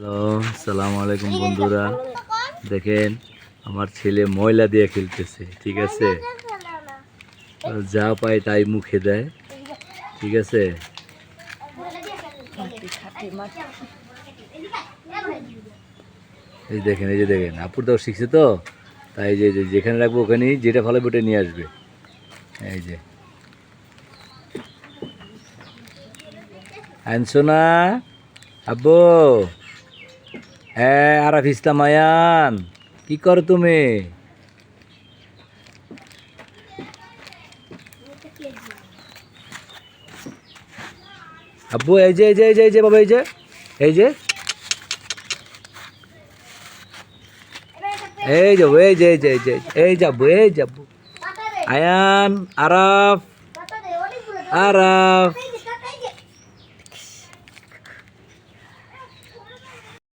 Hello, সালাম আলাইকুম বন্ধুরা। দেখেন আমার ছেলে ময়লা দিয়ে খেলতেছে, ঠিক আছে? যা পায় তাই মুখে দেয়, ঠিক আছে? এই দেখেন, এই যে দেখেন, আপুর দাও শিখছে তো, তাই যে যেখানে রাখবো ওখানেই যেটা ভালো বেটে নিয়ে আসবে। এই যে আনছো না আব্বু? হ্যাঁ, আরাফ ইসলাম আয়ান, কি করো তুমি? আব্বু এই যে এই যে এই যে এই যে বাবা, এই যে এই যে এই যে এই যে এই যে এই যে এই যাবো, এই যাবো। আয়ান, আরাফ, আরাফ।